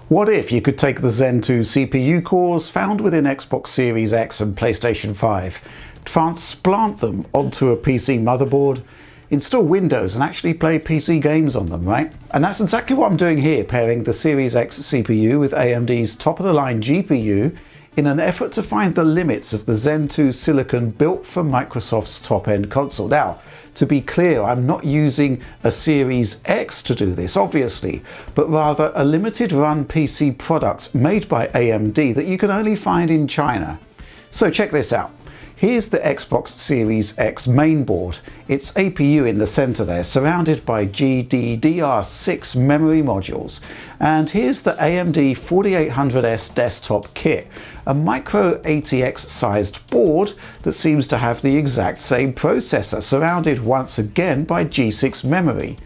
What if you could take the Zen 2 CPU cores found within Xbox Series X and PlayStation 5, transplant them onto a PC motherboard, install Windows and actually play PC games on them, right? And that's exactly what I'm doing here, pairing the Series X CPU with AMD's top-of-the-line GPU in an effort to find the limits of the Zen 2 silicon built for Microsoft's top-end console. Now, to be clear, I'm not using a Series X to do this, obviously, but rather a limited run PC product made by AMD that you can only find in China. So check this out. Here's the Xbox Series X mainboard, its APU in the center there, surrounded by GDDR6 memory modules. And here's the AMD 4800S desktop kit, a micro ATX sized board that seems to have the exact same processor, surrounded once again by G6 memory.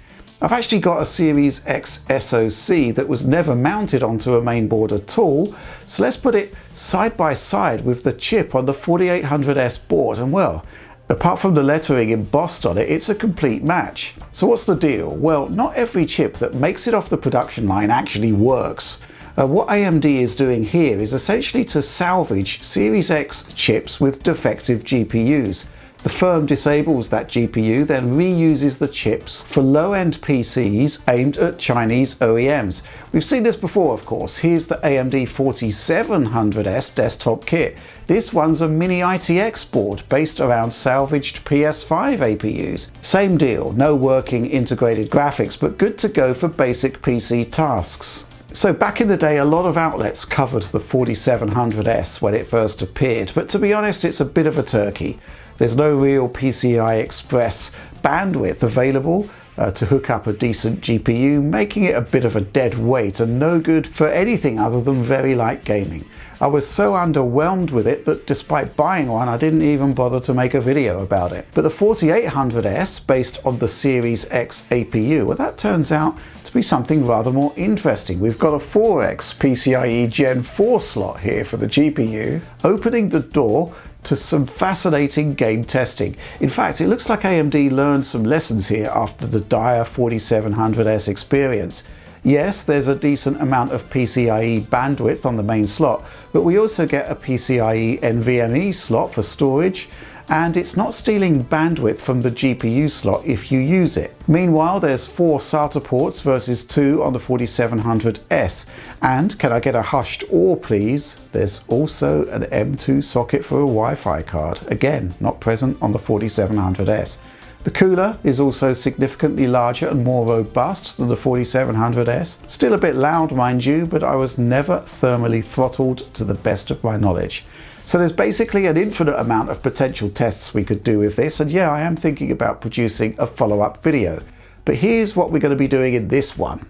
I've actually got a Series X SoC that was never mounted onto a mainboard at all, so let's put it side by side with the chip on the 4800S board, and well, apart from the lettering embossed on it, it's a complete match. So what's the deal? Well, not every chip that makes it off the production line actually works. What AMD is doing here is essentially to salvage Series X chips with defective GPUs. The firm disables that GPU, then reuses the chips for low-end PCs aimed at Chinese OEMs. We've seen this before, of course. Here's the AMD 4700S desktop kit. This one's a mini ITX board based around salvaged PS5 APUs. Same deal, no working integrated graphics, but good to go for basic PC tasks. So back in the day, a lot of outlets covered the 4700S when it first appeared, but to be honest, it's a bit of a turkey. There's no real PCI Express bandwidth available to hook up a decent GPU, making it a bit of a dead weight and no good for anything other than very light gaming. I was so underwhelmed with it that despite buying one, I didn't even bother to make a video about it. But the 4800S, based on the Series X APU, well, that turns out to be something rather more interesting. We've got a 4X PCIe Gen 4 slot here for the GPU, opening the door to some fascinating game testing. In fact, it looks like AMD learned some lessons here after the dire 4700S experience. Yes, there's a decent amount of PCIe bandwidth on the main slot, but we also get a PCIe NVMe slot for storage, and it's not stealing bandwidth from the GPU slot if you use it. Meanwhile, there's 4 SATA ports versus 2 on the 4700S. And can I get a hushed or please? There's also an M2 socket for a Wi-Fi card. Again, not present on the 4700S. The cooler is also significantly larger and more robust than the 4700S. Still a bit loud, mind you, but I was never thermally throttled to the best of my knowledge. So there's basically an infinite amount of potential tests we could do with this, and yeah, I am thinking about producing a follow-up video. But here's what we're going to be doing in this one.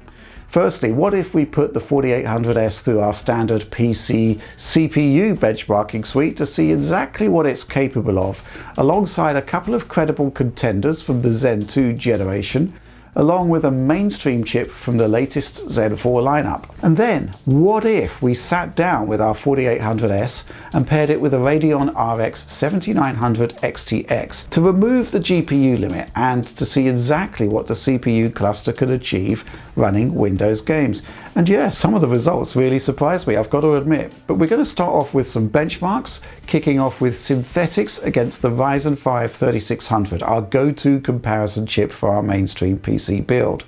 Firstly, what if we put the 4800S through our standard PC CPU benchmarking suite to see exactly what it's capable of, alongside a couple of credible contenders from the Zen 2 generation, along with a mainstream chip from the latest Zen 4 lineup. And then, what if we sat down with our 4800S and paired it with a Radeon RX 7900 XTX to remove the GPU limit and to see exactly what the CPU cluster could achieve running Windows games? And yeah, some of the results really surprised me, I've got to admit. But we're going to start off with some benchmarks, kicking off with synthetics against the Ryzen 5 3600, our go-to comparison chip for our mainstream PC build.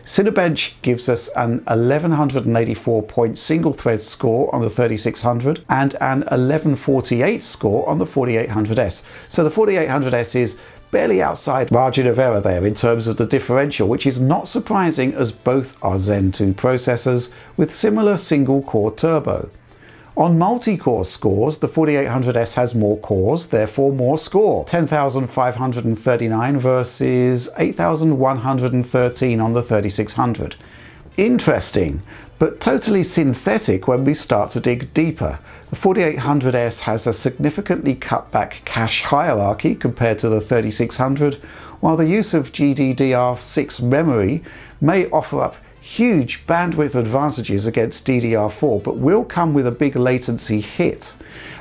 Cinebench gives us an 1184 point single thread score on the 3600 and an 1148 score on the 4800S. So the 4800S is barely outside margin of error there in terms of the differential, which is not surprising as both are Zen 2 processors with similar single core turbo. On multi-core scores, the 4800S has more cores, therefore more score. 10,539 versus 8,113 on the 3600. Interesting, but totally synthetic when we start to dig deeper. The 4800S has a significantly cut back cache hierarchy compared to the 3600, while the use of GDDR6 memory may offer up huge bandwidth advantages against DDR4, but will come with a big latency hit.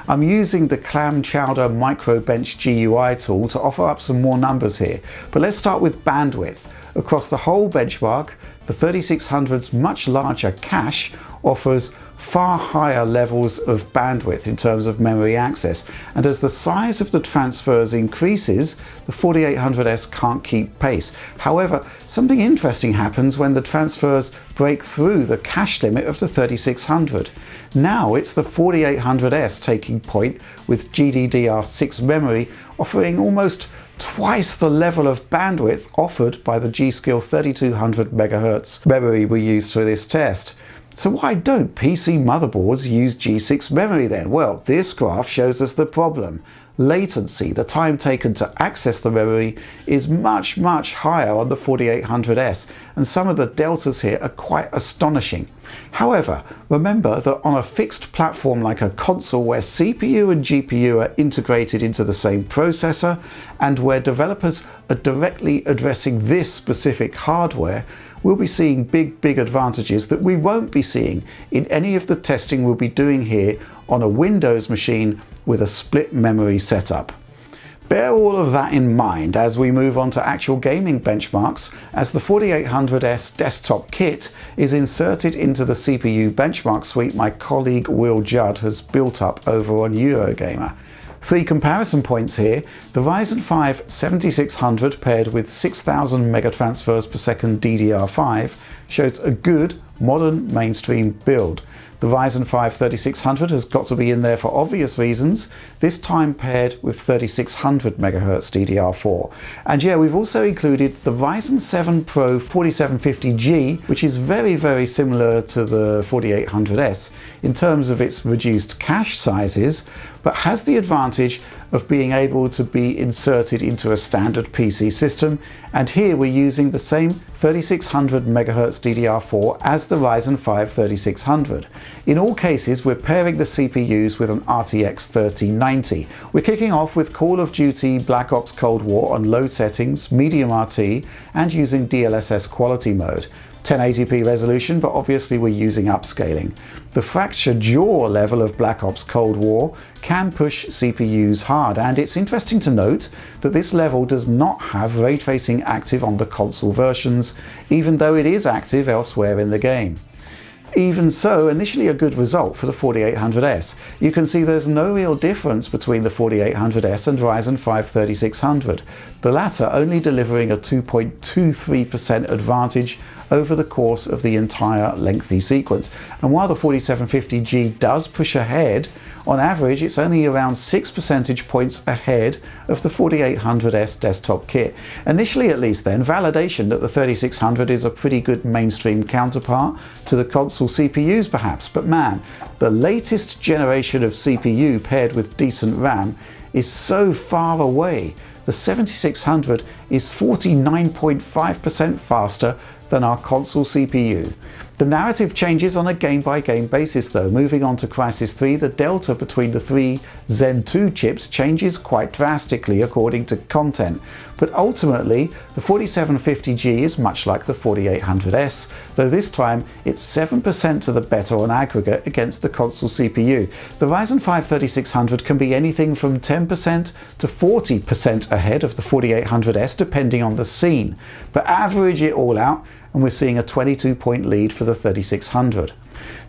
I'm using the Clam Chowder Microbench GUI tool to offer up some more numbers here, but let's start with bandwidth. Across the whole benchmark, the 3600's much larger cache offers far higher levels of bandwidth in terms of memory access, and as the size of the transfers increases, the 4800S can't keep pace. However, something interesting happens when the transfers break through the cache limit of the 3600. Now it's the 4800S taking point with GDDR6 memory, offering almost twice the level of bandwidth offered by the G.Skill 3200 MHz memory we used for this test. So why don't PC motherboards use G6 memory then? Well, this graph shows us the problem. Latency, the time taken to access the memory, is much higher on the 4800S, and some of the deltas here are quite astonishing. However, remember that on a fixed platform like a console where CPU and GPU are integrated into the same processor, and where developers are directly addressing this specific hardware, we'll be seeing big advantages that we won't be seeing in any of the testing we'll be doing here on a Windows machine with a split memory setup. Bear all of that in mind as we move on to actual gaming benchmarks, as the 4800S desktop kit is inserted into the CPU benchmark suite my colleague Will Judd has built up over on Eurogamer. 3 comparison points here: the Ryzen 5 7600 paired with 6000 megatransfers per second DDR5 shows a good modern mainstream build. The Ryzen 5 3600 has got to be in there for obvious reasons, this time paired with 3600 MHz DDR4. And yeah, we've also included the Ryzen 7 Pro 4750G, which is very similar to the 4800S in terms of its reduced cache sizes, but has the advantage of being able to be inserted into a standard PC system, and here we're using the same 3600 MHz DDR4 as the Ryzen 5 3600. In all cases, we're pairing the CPUs with an RTX 3090. We're kicking off with Call of Duty Black Ops Cold War on low settings, medium RT, and using DLSS quality mode. 1080p resolution, but obviously we're using upscaling. The fracture jaw level of Black Ops Cold War can push CPUs hard, and it's interesting to note that this level does not have ray tracing active on the console versions, even though it is active elsewhere in the game. Even so, initially a good result for the 4800S. You can see there's no real difference between the 4800S and Ryzen 5 3600, the latter only delivering a 2.23% advantage over the course of the entire lengthy sequence. And while the 4750G does push ahead, on average it's only around 6 percentage points ahead of the 4800S desktop kit. Initially at least then, validation that the 3600 is a pretty good mainstream counterpart to the console CPUs perhaps, but man, the latest generation of CPU paired with decent RAM is so far away. The 7600 is 49.5% faster than our console CPU. The narrative changes on a game-by-game basis though. Moving on to Crysis 3, the delta between the 3 Zen 2 chips changes quite drastically according to content, but ultimately the 4750G is much like the 4800S, though this time it's 7% to the better on aggregate against the console CPU. The Ryzen 5 3600 can be anything from 10% to 40% ahead of the 4800S depending on the scene, but average it all out and we're seeing a 22-point lead for the 3600.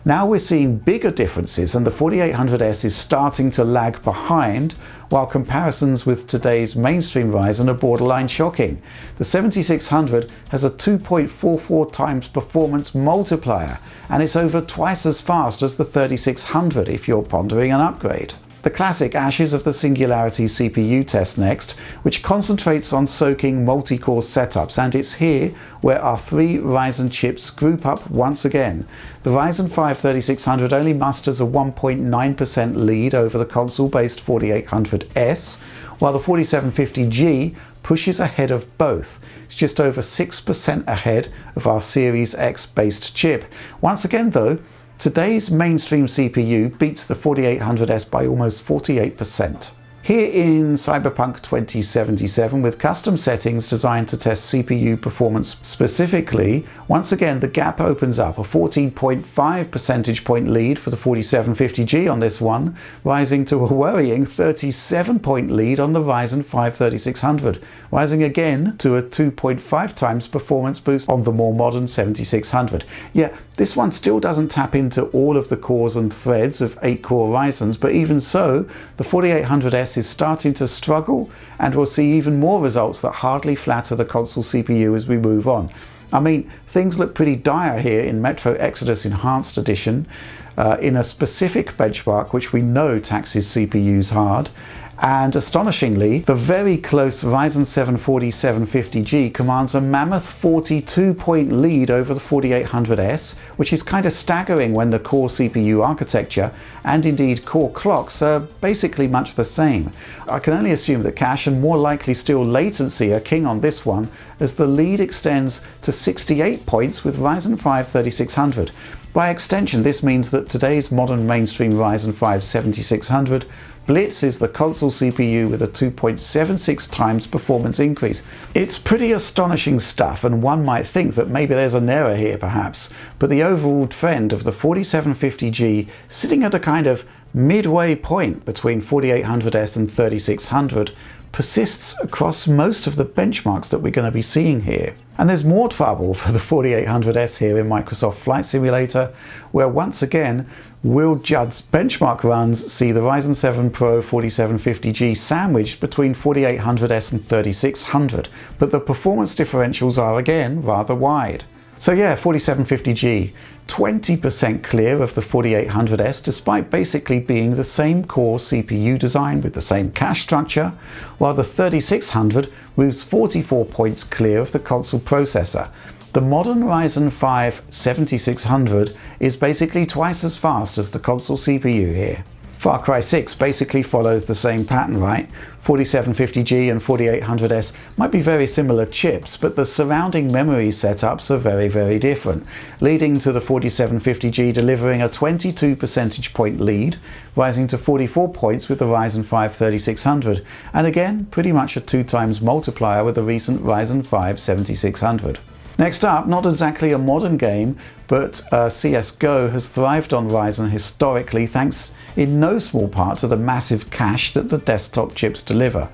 Now we're seeing bigger differences, and the 4800S is starting to lag behind, while comparisons with today's mainstream Ryzen are borderline shocking. The 7600 has a 2.44 times performance multiplier, and it's over twice as fast as the 3600 if you're pondering an upgrade. The classic ashes of the Singularity CPU test next, which concentrates on soaking multi-core setups, and it's here where our 3 Ryzen chips group up once again. The Ryzen 5 3600 only musters a 1.9% lead over the console-based 4800S, while the 4750G pushes ahead of both. It's just over 6% ahead of our Series X based chip. Once again though, today's mainstream CPU beats the 4800S by almost 48%. Here in Cyberpunk 2077, with custom settings designed to test CPU performance specifically, once again the gap opens up, a 14.5 percentage point lead for the 4750G on this one, rising to a worrying 37-point lead on the Ryzen 5 3600, rising again to a 2.5 times performance boost on the more modern 7600. Yeah, This one still doesn't tap into all of the cores and threads of 8-core Ryzens, but even so, the 4800S is starting to struggle, and we'll see even more results that hardly flatter the console CPU as we move on. I mean, things look pretty dire here in Metro Exodus Enhanced Edition, in a specific benchmark which we know taxes CPUs hard. And astonishingly, the very close Ryzen 7 4750G commands a mammoth 42-point lead over the 4800S, which is kind of staggering when the core CPU architecture and indeed core clocks are basically much the same. I can only assume that cache and more likely still latency are king on this one, as the lead extends to 68 points with Ryzen 5 3600. By extension, this means that today's modern mainstream Ryzen 5 7600 blitzes the console CPU with a 2.76 times performance increase. It's pretty astonishing stuff, and one might think that maybe there's an error here perhaps, but the overall trend of the 4750G sitting at a kind of midway point between 4800S and 3600 persists across most of the benchmarks that we're going to be seeing here. And there's more trouble for the 4800S here in Microsoft Flight Simulator, where once again Will Judd's benchmark runs see the Ryzen 7 Pro 4750G sandwiched between 4800S and 3600, but the performance differentials are again rather wide. So yeah, 4750G, 20% clear of the 4800S despite basically being the same core CPU design with the same cache structure, while the 3600 moves 44 points clear of the console processor. The modern Ryzen 5 7600 is basically twice as fast as the console CPU here. Far Cry 6 basically follows the same pattern, right? 4750G and 4800S might be very similar chips, but the surrounding memory setups are very different, leading to the 4750G delivering a 22 percentage point lead, rising to 44 points with the Ryzen 5 3600, and again pretty much a 2 times multiplier with the recent Ryzen 5 7600. Next up, not exactly a modern game, but CSGO has thrived on Ryzen historically thanks in no small part to the massive cache that the desktop chips deliver.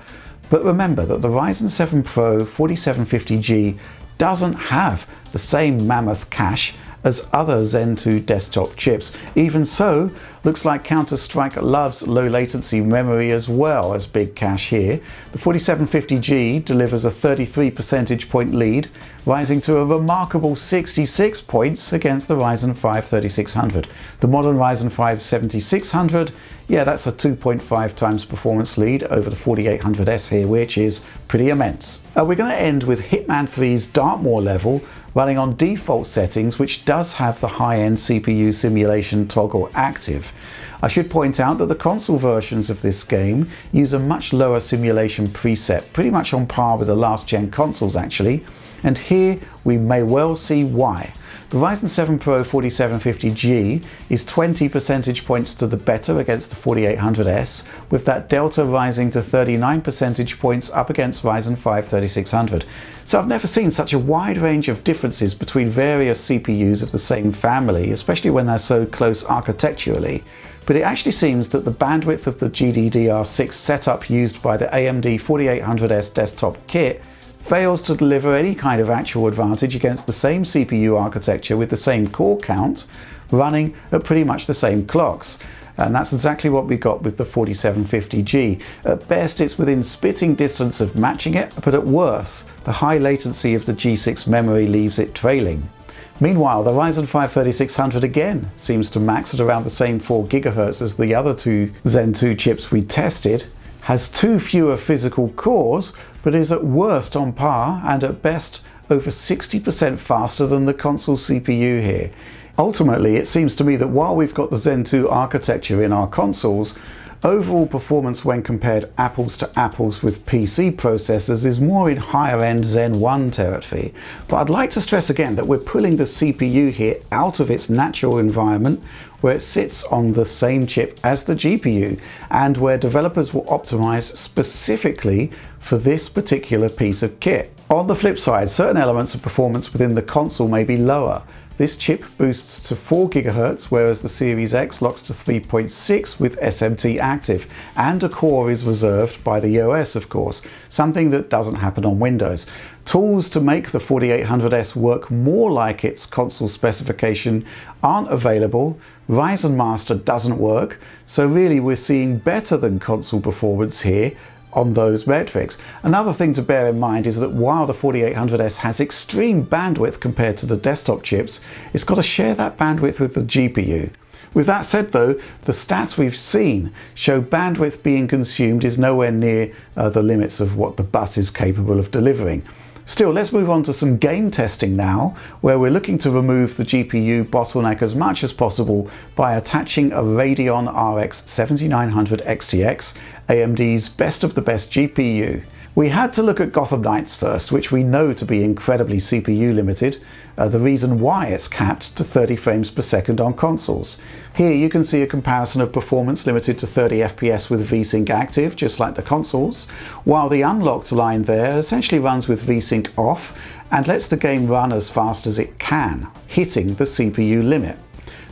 But remember that the Ryzen 7 Pro 4750G doesn't have the same mammoth cache as other Zen 2 desktop chips. Even so, looks like Counter-Strike loves low latency memory as well as big cache here. The 4750G delivers a 33 percentage point lead, rising to a remarkable 66 points against the Ryzen 5 3600. The modern Ryzen 5 7600, yeah, that's a 2.5 times performance lead over the 4800S here, which is pretty immense. We're going to end with Hitman 3's Dartmoor level, running on default settings, which does have the high-end CPU simulation toggle active. I should point out that the console versions of this game use a much lower simulation preset, pretty much on par with the last gen consoles actually, and here we may well see why. The Ryzen 7 Pro 4750G is 20 percentage points to the better against the 4800S, with that delta rising to 39 percentage points up against Ryzen 5 3600. So I've never seen such a wide range of differences between various CPUs of the same family, especially when they're so close architecturally. But it actually seems that the bandwidth of the GDDR6 setup used by the AMD 4800S desktop kit fails to deliver any kind of actual advantage against the same CPU architecture with the same core count running at pretty much the same clocks. And that's exactly what we got with the 4750G. At best it's within spitting distance of matching it, but at worst the high latency of the G6 memory leaves it trailing. Meanwhile, the Ryzen 5 3600 again seems to max at around the same 4 GHz as the other two Zen 2 chips we tested, has 2 fewer physical cores, but is at worst on par and at best over 60% faster than the console CPU here. Ultimately, it seems to me that while we've got the Zen 2 architecture in our consoles, overall performance when compared apples to apples with PC processors is more in higher end Zen 1 territory. But I'd like to stress again that we're pulling the CPU here out of its natural environment, where it sits on the same chip as the GPU and where developers will optimize specifically for this particular piece of kit. On the flip side, certain elements of performance within the console may be lower. This chip boosts to 4 GHz, whereas the Series X locks to 3.6 with SMT active, and a core is reserved by the OS, of course, something that doesn't happen on Windows. Tools to make the 4800S work more like its console specification aren't available. Ryzen Master doesn't work, so really we're seeing better than console performance here on those metrics. Another thing to bear in mind is that while the 4800S has extreme bandwidth compared to the desktop chips, it's got to share that bandwidth with the GPU. With that said though, the stats we've seen show bandwidth being consumed is nowhere near the limits of what the bus is capable of delivering. Still, let's move on to some game testing now, where we're looking to remove the GPU bottleneck as much as possible by attaching a Radeon RX 7900 XTX, AMD's best of the best GPU. We had to look at Gotham Knights first, which we know to be incredibly CPU limited, the reason why it's capped to 30 frames per second on consoles. Here you can see a comparison of performance limited to 30 FPS with VSync active, just like the consoles, while the unlocked line there essentially runs with VSync off and lets the game run as fast as it can, hitting the CPU limit.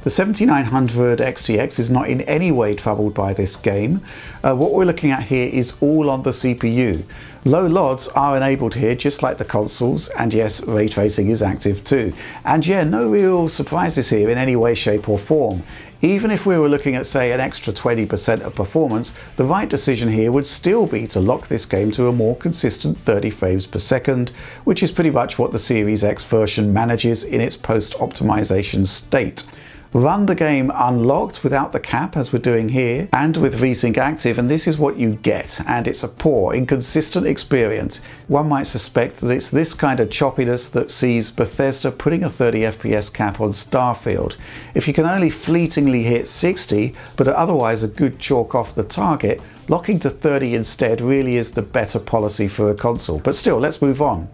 The 7900 XTX is not in any way troubled by this game. What we're looking at here is all on the CPU. Low LODs are enabled here just like the consoles, and yes, ray tracing is active too. And yeah, no real surprises here in any way, shape or form. Even if we were looking at say an extra 20% of performance, the right decision here would still be to lock this game to a more consistent 30 frames per second, which is pretty much what the Series X version manages in its post-optimization state. Run the game unlocked without the cap as we're doing here and with VSync active, and this is what you get, and it's a poor, inconsistent experience. One might suspect that it's this kind of choppiness that sees Bethesda putting a 30 FPS cap on Starfield. If you can only fleetingly hit 60 but are otherwise a good chalk off the target, locking to 30 instead really is the better policy for a console. But still, let's move on.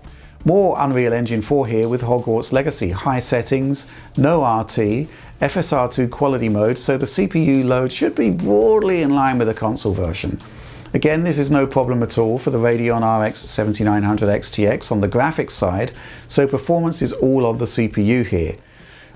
More Unreal Engine 4 here with Hogwarts Legacy, high settings, no RT, FSR2 quality mode, so the CPU load should be broadly in line with the console version. Again, this is no problem at all for the Radeon RX 7900 XTX on the graphics side, so performance is all on the CPU here.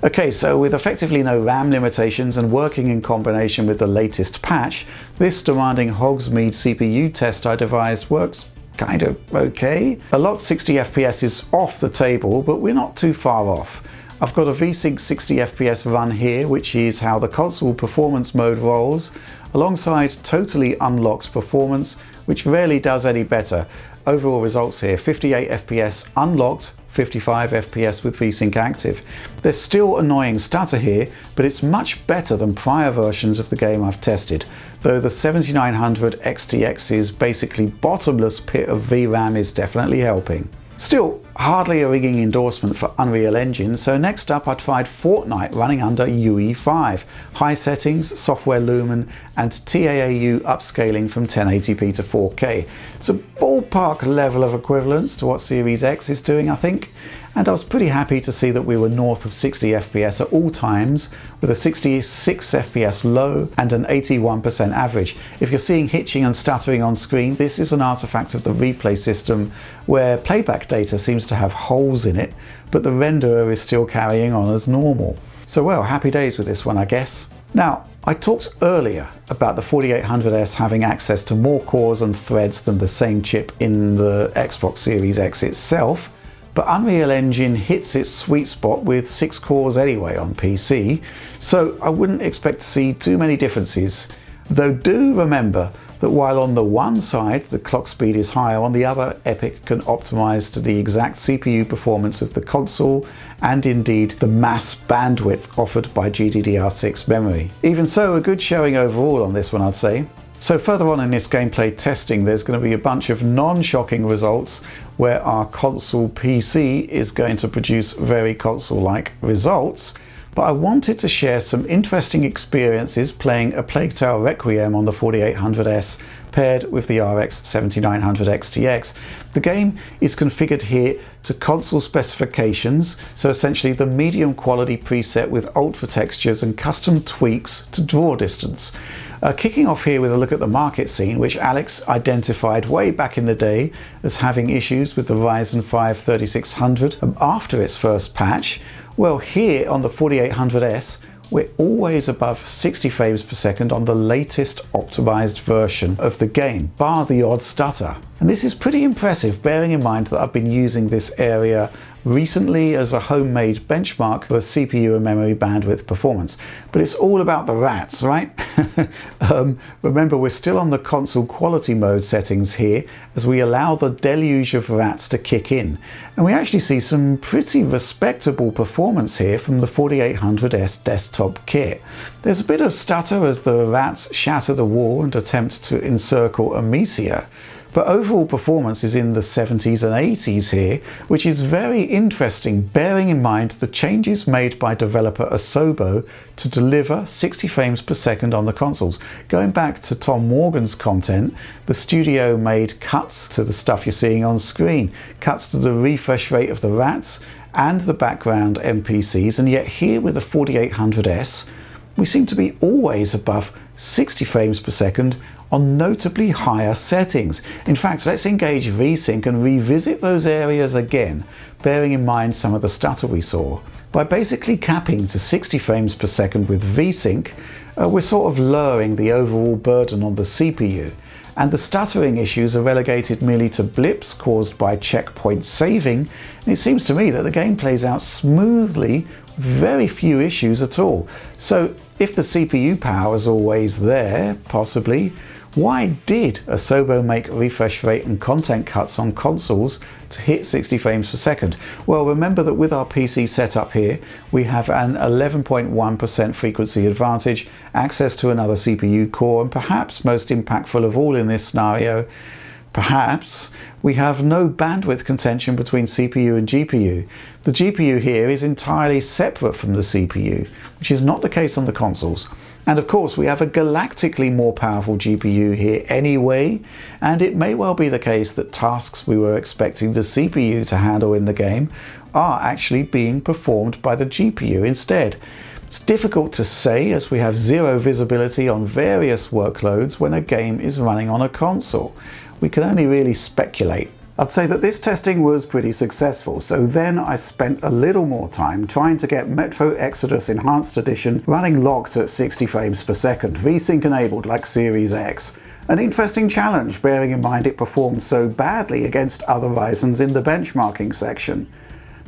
Okay, so with effectively no RAM limitations and working in combination with the latest patch, this demanding Hogsmeade CPU test I devised works kind of okay. A locked 60 FPS is off the table, but we're not too far off. I've got a VSync 60 FPS run here, which is how the console performance mode rolls, alongside totally unlocked performance, which rarely does any better. Overall results here, 58 FPS unlocked, 55 FPS with VSync active. There's still annoying stutter here, but it's much better than prior versions of the game I've tested, though the 7900 XTX's basically bottomless pit of VRAM is definitely helping. Still, hardly a ringing endorsement for Unreal Engine, so next up I tried Fortnite running under UE5, high settings, software lumen and TAAU upscaling from 1080p to 4K. It's a ballpark level of equivalence to what Series X is doing, I think, and I was pretty happy to see that we were north of 60 FPS at all times, with a 66 FPS low and an 81% average. If you're seeing hitching and stuttering on screen, this is an artifact of the replay system where playback data seems to have holes in it, but the renderer is still carrying on as normal. So well, happy days with this one, I guess. Now, I talked earlier about the 4800S having access to more cores and threads than the same chip in the Xbox Series X itself, but Unreal Engine hits its sweet spot with 6 cores anyway on PC, so I wouldn't expect to see too many differences. Though do remember that while on the one side the clock speed is higher, on the other Epic can optimize to the exact CPU performance of the console and indeed the mass bandwidth offered by GDDR6 memory. Even so, a good showing overall on this one, I'd say. So further on in this gameplay testing, there's going to be a bunch of non-shocking results where our console PC is going to produce very console-like results. But I wanted to share some interesting experiences playing A Plague Tale Requiem on the 4800S paired with the RX 7900 XTX. The game is configured here to console specifications, so essentially the medium quality preset with ultra textures and custom tweaks to draw distance. Kicking off here with a look at the market scene, which Alex identified way back in the day as having issues with the Ryzen 5 3600 after its first patch. Well, here on the 4800S, we're always above 60 frames per second on the latest optimized version of the game, bar the odd stutter. And this is pretty impressive, bearing in mind that I've been using this area recently as a homemade benchmark for CPU and memory bandwidth performance. But it's all about the rats, right? Remember, we're still on the console quality mode settings here as we allow the deluge of rats to kick in. And we actually see some pretty respectable performance here from the 4800S desktop kit. There's a bit of stutter as the rats shatter the wall and attempt to encircle Amicia. But overall performance is in the 70s and 80s here, which is very interesting, bearing in mind the changes made by developer Asobo to deliver 60 frames per second on the consoles. Going back to Tom Morgan's content, the studio made cuts to the stuff you're seeing on screen, cuts to the refresh rate of the rats and the background NPCs, and yet here with the 4800S, we seem to be always above 60 frames per second on notably higher settings. In fact, let's engage VSync and revisit those areas again, bearing in mind some of the stutter we saw. By basically capping to 60 frames per second with VSync, we're sort of lowering the overall burden on the CPU, and the stuttering issues are relegated merely to blips caused by checkpoint saving, and it seems to me that the game plays out smoothly with very few issues at all. So if the CPU power is always there, possibly, why did Asobo make refresh rate and content cuts on consoles to hit 60 frames per second? Well, remember that with our PC setup here, we have an 11.1% frequency advantage, access to another CPU core, and perhaps most impactful of all in this scenario, perhaps we have no bandwidth contention between CPU and GPU. The GPU here is entirely separate from the CPU, which is not the case on the consoles. And of course, we have a galactically more powerful GPU here anyway, and it may well be the case that tasks we were expecting the CPU to handle in the game are actually being performed by the GPU instead. It's difficult to say as we have zero visibility on various workloads when a game is running on a console. We can only really speculate. I'd say that this testing was pretty successful, so then I spent a little more time trying to get Metro Exodus Enhanced Edition running locked at 60 frames per second, VSync enabled like Series X. An interesting challenge, bearing in mind it performed so badly against other Ryzens in the benchmarking section.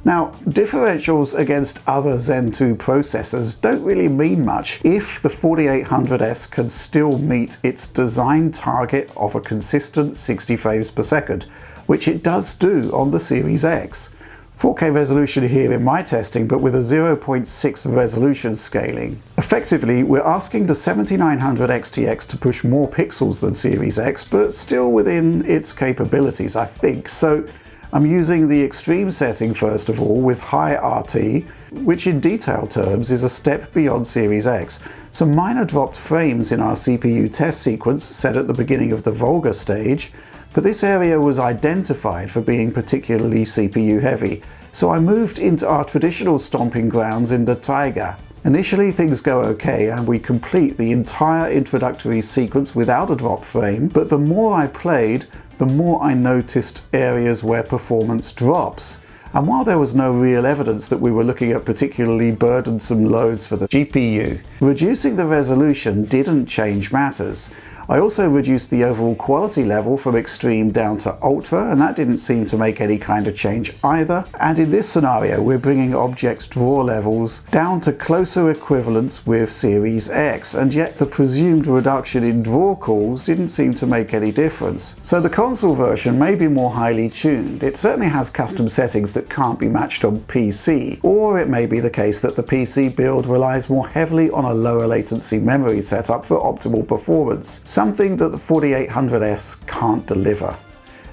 Now, differentials against other Zen 2 processors don't really mean much if the 4800S can still meet its design target of a consistent 60 frames per second, which it does do on the Series X. 4K resolution here in my testing, but with a 0.6 resolution scaling. Effectively, we're asking the 7900 XTX to push more pixels than Series X, but still within its capabilities, I think. So I'm using the extreme setting first of all with high RT, which in detail terms is a step beyond Series X. Some minor dropped frames in our CPU test sequence set at the beginning of the Volga stage, but this area was identified for being particularly CPU heavy, so I moved into our traditional stomping grounds in the taiga. Initially things go okay and we complete the entire introductory sequence without a drop frame, but the more I played, the more I noticed areas where performance drops. And while there was no real evidence that we were looking at particularly burdensome loads for the GPU, reducing the resolution didn't change matters. I also reduced the overall quality level from extreme down to ultra, and that didn't seem to make any kind of change either. And in this scenario, we're bringing object draw levels down to closer equivalence with Series X, and yet the presumed reduction in draw calls didn't seem to make any difference. So the console version may be more highly tuned. It certainly has custom settings that can't be matched on PC, or it may be the case that the PC build relies more heavily on a lower latency memory setup for optimal performance, something that the 4800S can't deliver.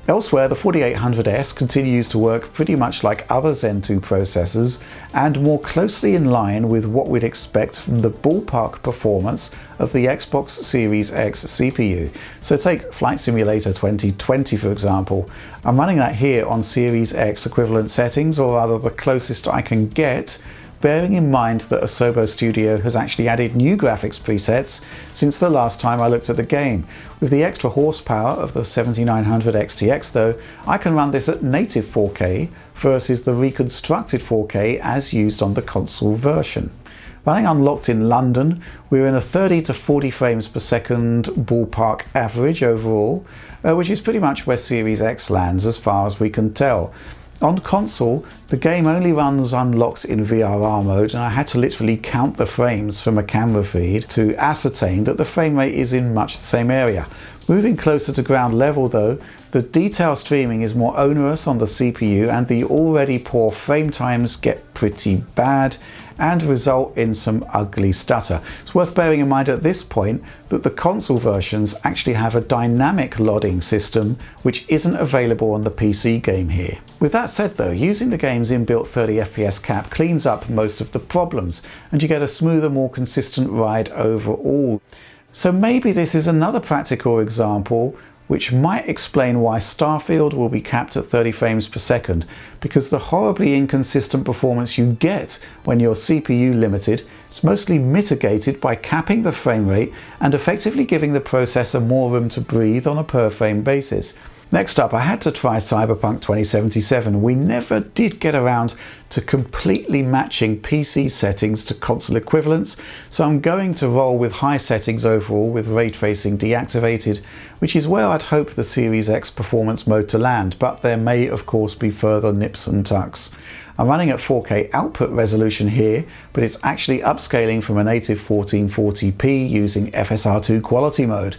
Elsewhere, the 4800S continues to work pretty much like other Zen 2 processors and more closely in line with what we'd expect from the ballpark performance of the Xbox Series X CPU. So take Flight Simulator 2020 for example. I'm running that here on Series X equivalent settings, or rather the closest I can get, bearing in mind that Asobo Studio has actually added new graphics presets since the last time I looked at the game. With the extra horsepower of the 7900 XTX though, I can run this at native 4K versus the reconstructed 4K as used on the console version. Running unlocked in London, we're in a 30 to 40 frames per second ballpark average overall, which is pretty much where Series X lands as far as we can tell. On console, the game only runs unlocked in VRR mode, and I had to literally count the frames from a camera feed to ascertain that the frame rate is in much the same area. Moving closer to ground level though, the detail streaming is more onerous on the CPU, and the already poor frame times get pretty bad and result in some ugly stutter. It's worth bearing in mind at this point that the console versions actually have a dynamic loading system which isn't available on the PC game here. With that said though, using the game's inbuilt 30 FPS cap cleans up most of the problems, and you get a smoother, more consistent ride overall. So maybe this is another practical example which might explain why Starfield will be capped at 30 frames per second, because the horribly inconsistent performance you get when you're CPU limited is mostly mitigated by capping the frame rate and effectively giving the processor more room to breathe on a per frame basis. Next up, I had to try Cyberpunk 2077. We never did get around to completely matching PC settings to console equivalents, so I'm going to roll with high settings overall with ray tracing deactivated, which is where I'd hope the Series X performance mode to land, but there may of course be further nips and tucks. I'm running at 4K output resolution here, but it's actually upscaling from a native 1440p using FSR2 quality mode.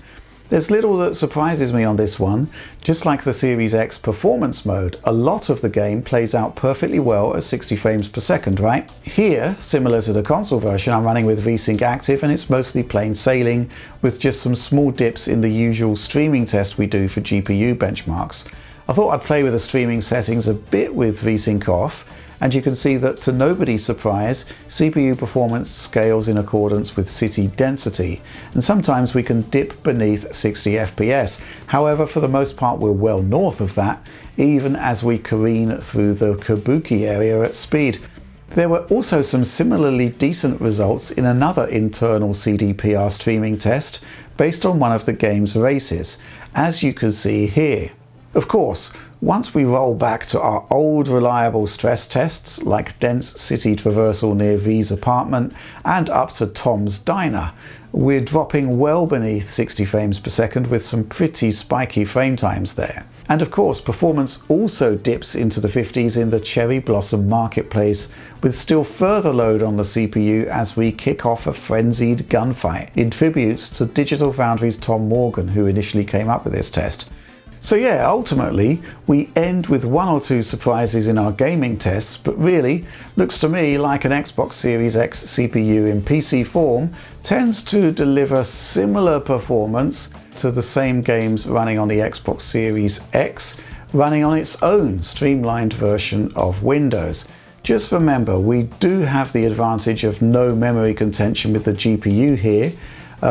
There's little that surprises me on this one. Just like the Series X performance mode, a lot of the game plays out perfectly well at 60 frames per second, right? Here, similar to the console version, I'm running with VSync active and it's mostly plain sailing, with just some small dips in the usual streaming test we do for GPU benchmarks. I thought I'd play with the streaming settings a bit with VSync off, and you can see that to nobody's surprise, CPU performance scales in accordance with city density, and sometimes we can dip beneath 60 FPS. However, for the most part we're well north of that, even as we careen through the Kabuki area at speed. There were also some similarly decent results in another internal CDPR streaming test based on one of the game's races, as you can see here. Of course, once we roll back to our old reliable stress tests like dense city traversal near V's apartment and up to Tom's diner, we're dropping well beneath 60 frames per second with some pretty spiky frame times there. And of course, performance also dips into the 50s in the Cherry Blossom Marketplace, with still further load on the CPU as we kick off a frenzied gunfight in tribute to Digital Foundry's Tom Morgan, who initially came up with this test. So yeah, ultimately, we end with one or two surprises in our gaming tests, but really, looks to me like an Xbox Series X CPU in PC form tends to deliver similar performance to the same games running on the Xbox Series X, running on its own streamlined version of Windows. Just remember, we do have the advantage of no memory contention with the GPU here.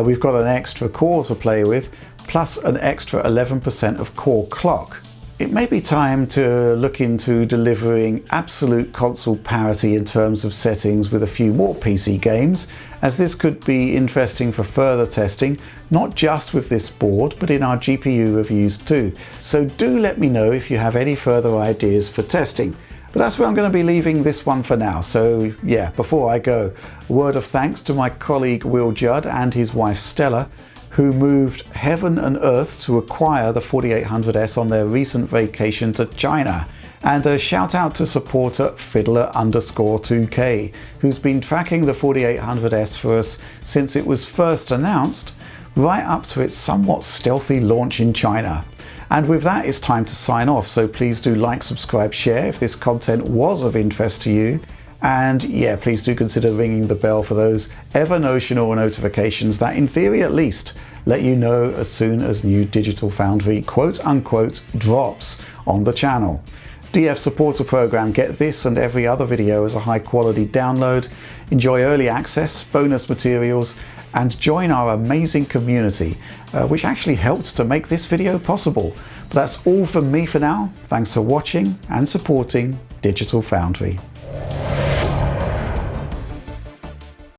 We've got an extra core to play with, plus an extra 11% of core clock. It may be time to look into delivering absolute console parity in terms of settings with a few more PC games, as this could be interesting for further testing, not just with this board, but in our GPU reviews too. So do let me know if you have any further ideas for testing. But that's where I'm going to be leaving this one for now. So yeah, before I go, a word of thanks to my colleague Will Judd and his wife Stella, who moved heaven and earth to acquire the 4800S on their recent vacation to China. And a shout out to supporter Fiddler_2K, who's been tracking the 4800S for us since it was first announced, right up to its somewhat stealthy launch in China. And with that, it's time to sign off, so please do like, subscribe, share if this content was of interest to you. And yeah, please do consider ringing the bell for those ever-notional notifications that, in theory at least, let you know as soon as new Digital Foundry quote-unquote drops on the channel. DF Supporter Program, get this and every other video as a high-quality download, enjoy early access, bonus materials, and join our amazing community, which actually helped to make this video possible. But that's all from me for now. Thanks for watching and supporting Digital Foundry.